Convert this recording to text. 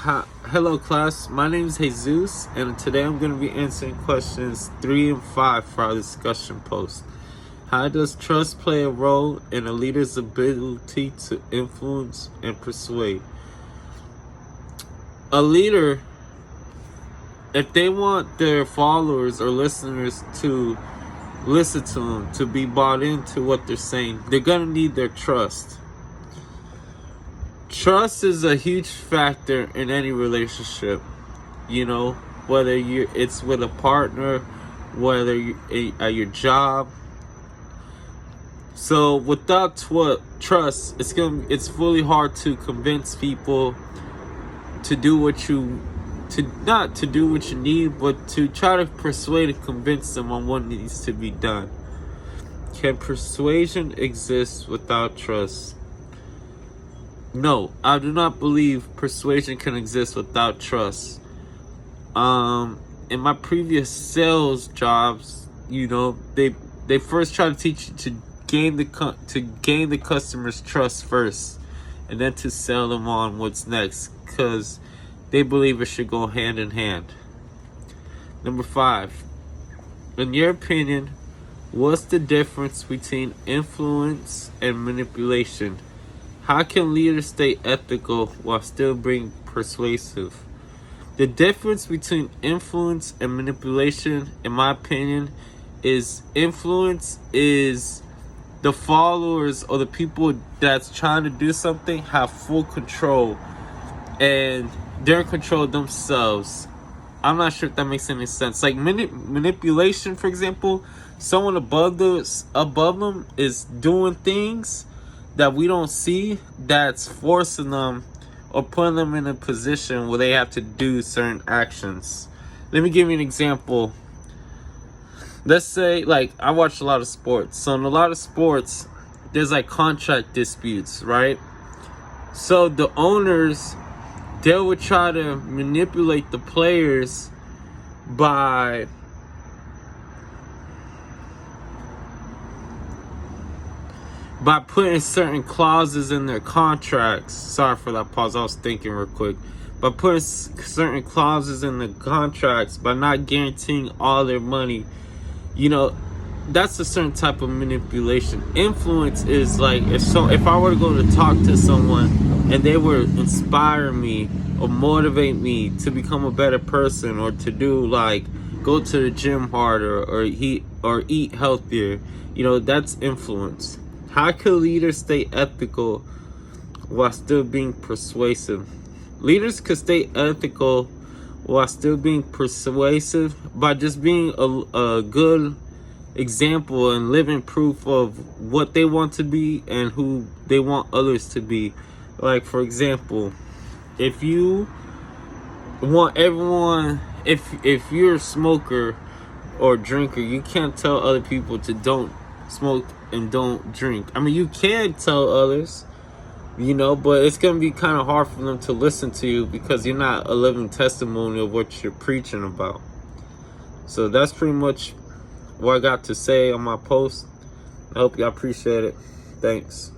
Hello class, my name is Jesus, and today I'm going to be answering questions 3 and 5 for our discussion post. How does trust play a role in a leader's ability to influence and persuade? A leader, if they want their followers or listeners to listen to them, to be bought into what they're saying, they're going to need their trust. Trust is a huge factor in any relationship, whether it's with a partner, whether you at your job. So without trust, it's really hard to convince people to do not to do what you need, but to try to persuade and convince them on what needs to be done. Can persuasion exist without trust? No, I do not believe persuasion can exist without trust. In my previous sales jobs, they first try to teach you to gain the customer's trust first, and then to sell them on what's next, because they believe it should go hand in hand. Number 5, in your opinion, what's the difference between influence and manipulation? How can leaders stay ethical while still being persuasive? The difference between influence and manipulation, in my opinion, is influence is the followers or the people that's trying to do something have full control, and they're in control of themselves. I'm not sure if that makes any sense. Like manipulation, for example, someone above them is doing things that we don't see, that's forcing them or putting them in a position where they have to do certain actions. Let me give you an example. Let's say, I watch a lot of sports. So in a lot of sports, there's contract disputes, right? So the owners, they would try to manipulate the players by putting certain clauses in their contracts. Sorry for that pause, I was thinking real quick. By putting certain clauses in the contracts, by not guaranteeing all their money, that's a certain type of manipulation. Influence is if I were to go to talk to someone and they were inspire me or motivate me to become a better person, or to do go to the gym harder, or eat healthier, that's influence. How can leaders stay ethical while still being persuasive? Leaders could stay ethical while still being persuasive by just being a good example and living proof of what they want to be and who they want others to be. Like, for example, if you want everyone, if you're a smoker or drinker, you can't tell other people to don't smoke and don't drink. I mean, you can tell others, but it's going to be kind of hard for them to listen to you because you're not a living testimony of what you're preaching about. So that's pretty much what I got to say on my post. I hope y'all appreciate it. Thanks.